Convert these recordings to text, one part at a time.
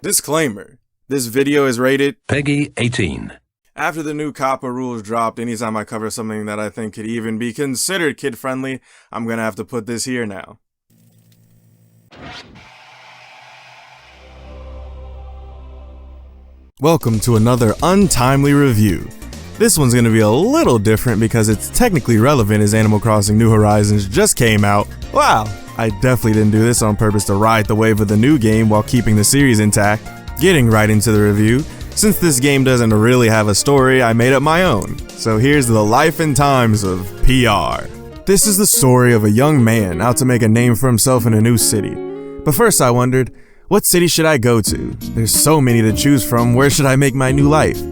Disclaimer. This video is rated Peggy 18. After the new COPPA rules dropped, anytime I cover something that I think could even be considered kid-friendly, I'm gonna have to put this here now. Welcome to another Untimely review. This one's gonna be a little different because it's technically relevant as Animal Crossing New Horizons just came out. Wow, I definitely didn't do this on purpose to ride the wave of the new game while keeping the series intact. Getting right into the review, since this game doesn't really have a story, I made up my own. So here's the life and times of PR. This is the story of a young man out to make a name for himself in a new city. But first I wondered, what city should I go to? There's so many to choose from, where should I make my new life?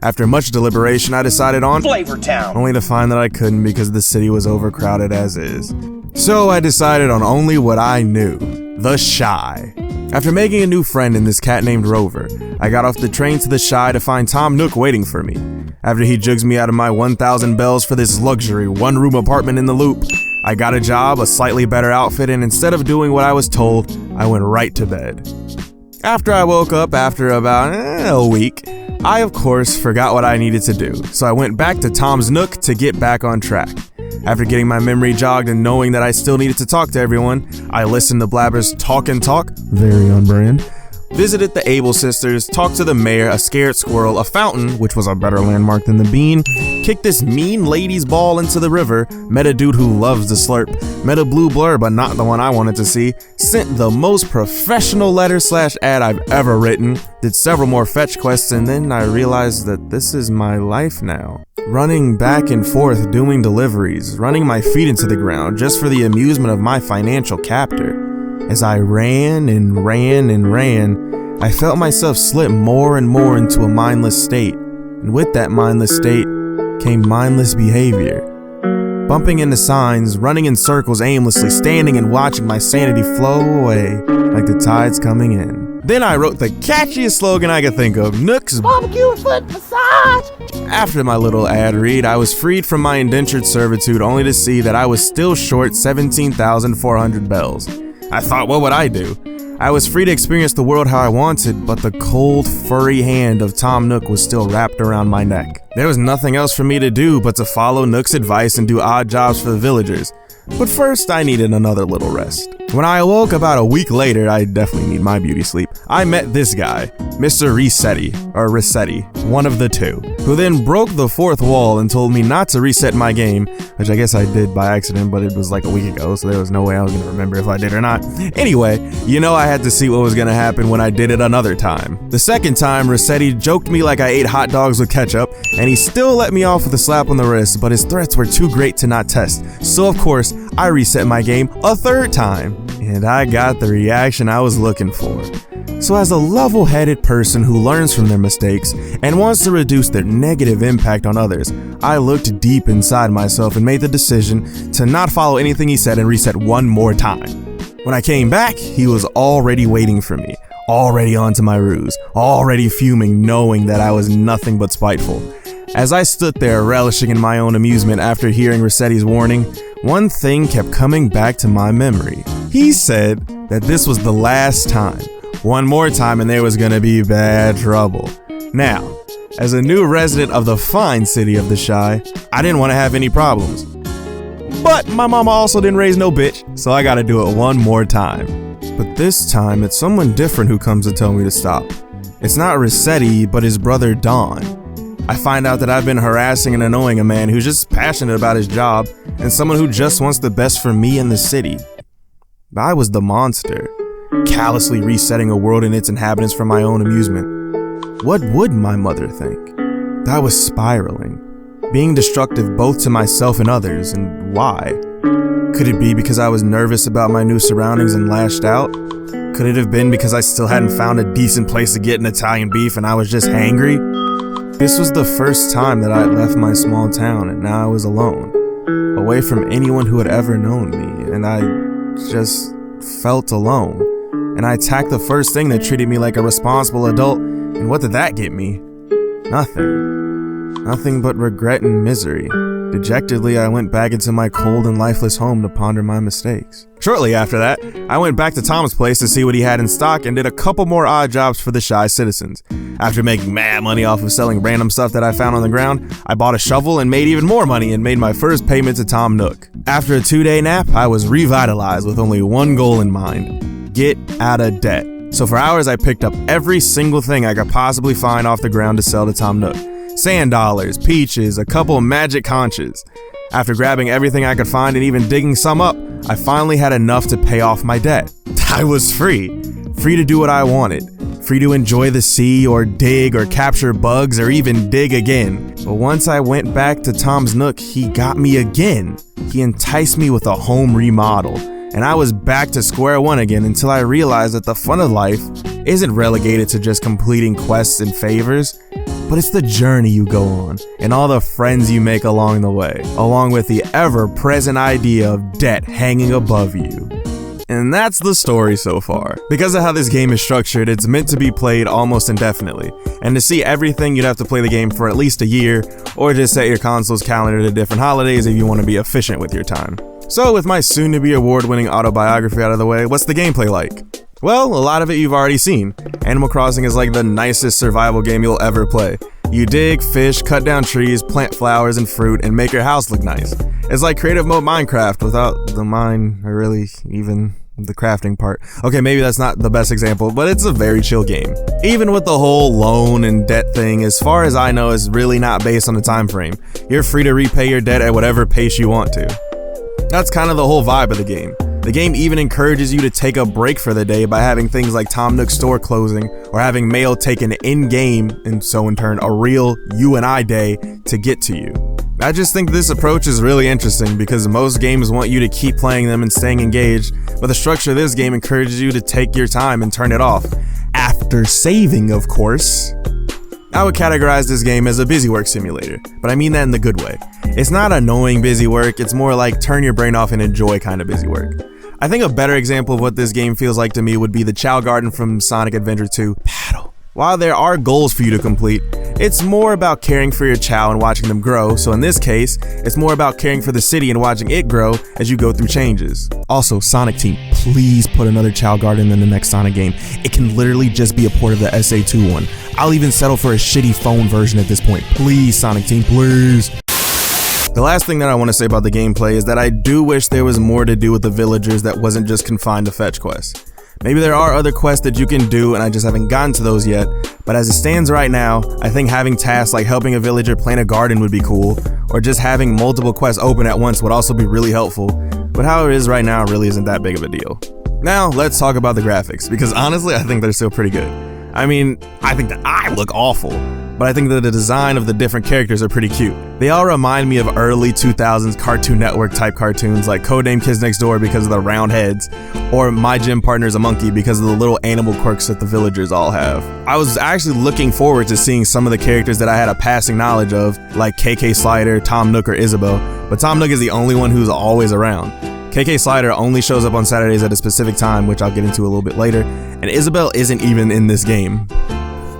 After much deliberation, I decided on Flavor Town, only to find that I couldn't because the city was overcrowded as is. So I decided on only what I knew, the Shy. After making a new friend in this cat named Rover, I got off the train to the Shy to find Tom Nook waiting for me. After he jugs me out of my 1,000 bells for this luxury one-room apartment in the loop, I got a job, a slightly better outfit, and instead of doing what I was told, I went right to bed. After I woke up after about a week, I of course forgot what I needed to do, so I went back to Tom's Nook to get back on track. After getting my memory jogged and knowing that I still needed to talk to everyone, I listened to Blabber's Talk and Talk, very on brand, visited the Able sisters, talked to the mayor, a scared squirrel, a fountain, which was a better landmark than the bean, kicked this mean lady's ball into the river, met a dude who loves to slurp, met a blue blur but not the one I wanted to see, sent the most professional letter/ad I've ever written, did several more fetch quests, and then I realized that this is my life now. Running back and forth doing deliveries, running my feet into the ground just for the amusement of my financial captor. As I ran and ran and ran, I felt myself slip more and more into a mindless state, and with that mindless state came mindless behavior. Bumping into signs, running in circles aimlessly, standing and watching my sanity flow away like the tides coming in. Then I wrote the catchiest slogan I could think of, Nook's barbecue and foot massage. After my little ad read, I was freed from my indentured servitude only to see that I was still short 17,400 bells. I thought, what would I do? I was free to experience the world how I wanted, but the cold, furry hand of Tom Nook was still wrapped around my neck. There was nothing else for me to do but to follow Nook's advice and do odd jobs for the villagers. But first, I needed another little rest. When I awoke about a week later, I definitely need my beauty sleep, I met this guy, Mr. Rossetti, one of the two, who then broke the fourth wall and told me not to reset my game, which I guess I did by accident, but it was like a week ago, so there was no way I was going to remember if I did or not. Anyway, you know I had to see what was going to happen when I did it another time. The second time, Rossetti joked me like I ate hot dogs with ketchup, and he still let me off with a slap on the wrist, but his threats were too great to not test, so of course, I reset my game a third time, and I got the reaction I was looking for. So as a level-headed person who learns from their mistakes and wants to reduce their negative impact on others, I looked deep inside myself and made the decision to not follow anything he said and reset one more time. When I came back, he was already waiting for me, already onto my ruse, already fuming, knowing that I was nothing but spiteful. As I stood there relishing in my own amusement after hearing Rossetti's warning, one thing kept coming back to my memory. He said that this was the last time. One more time and there was gonna be bad trouble. Now, as a new resident of the fine city of the Shy, I didn't want to have any problems. But my mama also didn't raise no bitch, so I gotta do it one more time. But this time, it's someone different who comes to tell me to stop. It's not Rossetti, but his brother Don. I find out that I've been harassing and annoying a man who's just passionate about his job and someone who just wants the best for me and the city. I was the monster, callously resetting a world and its inhabitants for my own amusement. What would my mother think? I was spiraling, being destructive both to myself and others, and why? Could it be because I was nervous about my new surroundings and lashed out? Could it have been because I still hadn't found a decent place to get an Italian beef and I was just hangry? This was the first time that I had left my small town and now I was alone, away from anyone who had ever known me, and I just felt alone. And I attacked the first thing that treated me like a responsible adult, and what did that get me? Nothing. Nothing but regret and misery. Dejectedly, I went back into my cold and lifeless home to ponder my mistakes. Shortly after that, I went back to Tom's place to see what he had in stock and did a couple more odd jobs for the shy citizens. After making mad money off of selling random stuff that I found on the ground, I bought a shovel and made even more money and made my first payment to Tom Nook. After a 2-day nap, I was revitalized with only one goal in mind: get out of debt. So for hours, I picked up every single thing I could possibly find off the ground to sell to Tom Nook. Sand dollars, peaches, a couple magic conches. After grabbing everything I could find and even digging some up, I finally had enough to pay off my debt. I was free. Free to do what I wanted. Free to enjoy the sea or dig or capture bugs or even dig again. But once I went back to Tom's Nook, he got me again. He enticed me with a home remodel. And I was back to square one again until I realized that the fun of life isn't relegated to just completing quests and favors, but it's the journey you go on and all the friends you make along the way, along with the ever-present idea of debt hanging above you. And that's the story so far. Because of how this game is structured, it's meant to be played almost indefinitely. And to see everything, you'd have to play the game for at least a year, or just set your console's calendar to different holidays if you want to be efficient with your time. So with my soon-to-be award-winning autobiography out of the way, what's the gameplay like? Well, a lot of it you've already seen. Animal Crossing is like the nicest survival game you'll ever play. You dig, fish, cut down trees, plant flowers and fruit, and make your house look nice. It's like creative mode Minecraft without the mine, or really even the crafting part. Okay, maybe that's not the best example, but it's a very chill game. Even with the whole loan and debt thing, as far as I know, is really not based on a time frame. You're free to repay your debt at whatever pace you want to. That's kind of the whole vibe of the game. The game even encourages you to take a break for the day by having things like Tom Nook's store closing or having mail taken in-game, and so in turn a real you and I day to get to you. I just think this approach is really interesting because most games want you to keep playing them and staying engaged, but the structure of this game encourages you to take your time and turn it off. After saving, of course. I would categorize this game as a busy work simulator, but I mean that in the good way. It's not annoying busy work, it's more like turn your brain off and enjoy kind of busy work. I think a better example of what this game feels like to me would be the Chow Garden from Sonic Adventure 2, Paddle. While there are goals for you to complete, it's more about caring for your Chow and watching them grow, so in this case, it's more about caring for the city and watching it grow as you go through changes. Also, Sonic Team, please put another Chow Garden in the next Sonic game. It can literally just be a port of the SA2 one. I'll even settle for a shitty phone version at this point. Please, Sonic Team, please. The last thing that I want to say about the gameplay is that I do wish there was more to do with the villagers that wasn't just confined to fetch quests. Maybe there are other quests that you can do and I just haven't gotten to those yet, but as it stands right now, I think having tasks like helping a villager plant a garden would be cool, or just having multiple quests open at once would also be really helpful, but how it is right now really isn't that big of a deal. Now, let's talk about the graphics, because honestly, I think they're still pretty good. I mean, I think that I look awful, but I think that the design of the different characters are pretty cute. They all remind me of early 2000s Cartoon Network type cartoons like Codename Kids Next Door because of the round heads, or My Gym Partner's a Monkey because of the little animal quirks that the villagers all have. I was actually looking forward to seeing some of the characters that I had a passing knowledge of, like KK Slider, Tom Nook, or Isabelle, but Tom Nook is the only one who's always around. KK Slider only shows up on Saturdays at a specific time, which I'll get into a little bit later, and Isabelle isn't even in this game.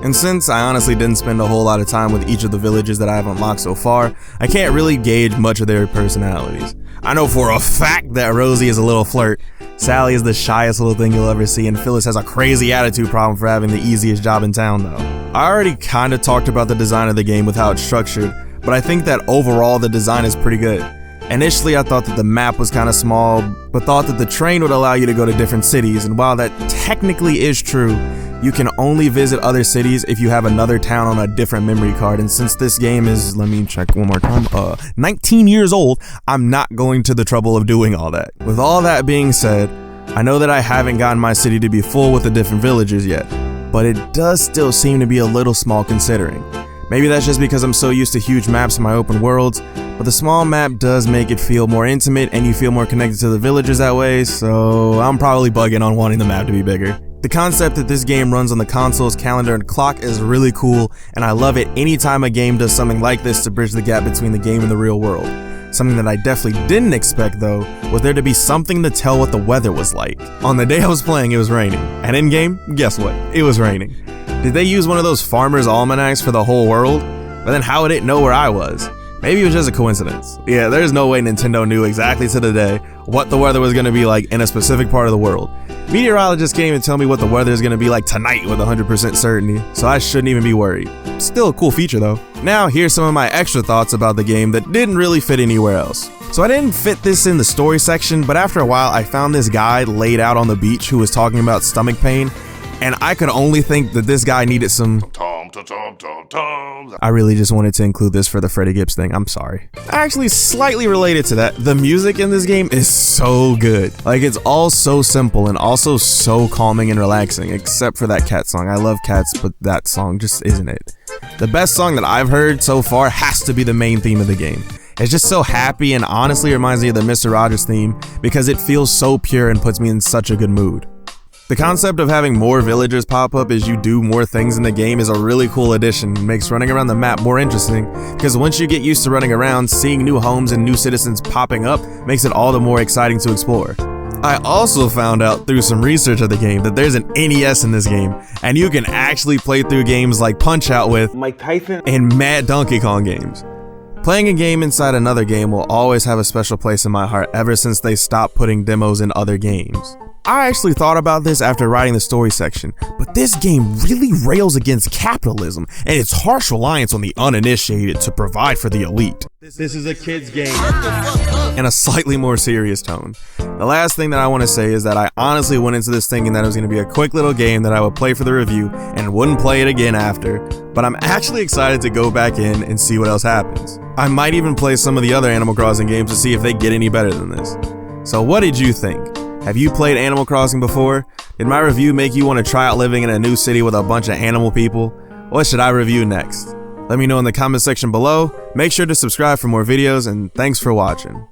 And since I honestly didn't spend a whole lot of time with each of the villagers that I have unlocked so far, I can't really gauge much of their personalities. I know for a fact that Rosie is a little flirt, Sally is the shyest little thing you'll ever see, and Phyllis has a crazy attitude problem for having the easiest job in town though. I already kinda talked about the design of the game with how it's structured, but I think that overall the design is pretty good. Initially, I thought that the map was kind of small, but thought that the train would allow you to go to different cities, and while that technically is true, you can only visit other cities if you have another town on a different memory card, and since this game is, let me check one more time, 19 years old, I'm not going to the trouble of doing all that. With all that being said, I know that I haven't gotten my city to be full with the different villagers yet, but it does still seem to be a little small considering. Maybe that's just because I'm so used to huge maps in my open worlds, but the small map does make it feel more intimate and you feel more connected to the villagers that way, so I'm probably bugging on wanting the map to be bigger. The concept that this game runs on the console's calendar and clock is really cool, and I love it anytime a game does something like this to bridge the gap between the game and the real world. Something that I definitely didn't expect though, was there to be something to tell what the weather was like. On the day I was playing, it was raining, and in game, guess what? It was raining. Did they use one of those farmer's almanacs for the whole world? But then how would it know where I was? Maybe it was just a coincidence. Yeah, there's no way Nintendo knew exactly to the day what the weather was going to be like in a specific part of the world. Meteorologists can't even tell me what the weather is going to be like tonight with 100% certainty, so I shouldn't even be worried. Still a cool feature though. Now here's some of my extra thoughts about the game that didn't really fit anywhere else. So I didn't fit this in the story section, but after a while I found this guy laid out on the beach who was talking about stomach pain, and I could only think that this guy needed some I really just wanted to include this for the Freddie Gibbs thing, I'm sorry. Actually, slightly related to that, the music in this game is so good. Like, it's all so simple and also so calming and relaxing, except for that cat song. I love cats, but that song just isn't it. The best song that I've heard so far has to be the main theme of the game. It's just so happy and honestly reminds me of the Mr. Rogers theme because it feels so pure and puts me in such a good mood. The concept of having more villagers pop up as you do more things in the game is a really cool addition and makes running around the map more interesting, because once you get used to running around, seeing new homes and new citizens popping up makes it all the more exciting to explore. I also found out through some research of the game that there's an NES in this game, and you can actually play through games like Punch-Out with Mike Tyson and Mad Donkey Kong games. Playing a game inside another game will always have a special place in my heart ever since they stopped putting demos in other games. I actually thought about this after writing the story section, but this game really rails against capitalism and its harsh reliance on the uninitiated to provide for the elite. This is a kid's game. In a slightly more serious tone. The last thing that I want to say is that I honestly went into this thinking that it was going to be a quick little game that I would play for the review and wouldn't play it again after, but I'm actually excited to go back in and see what else happens. I might even play some of the other Animal Crossing games to see if they get any better than this. So what did you think? Have you played Animal Crossing before? Did my review make you want to try out living in a new city with a bunch of animal people? What should I review next? Let me know in the comment section below. Make sure to subscribe for more videos, and thanks for watching.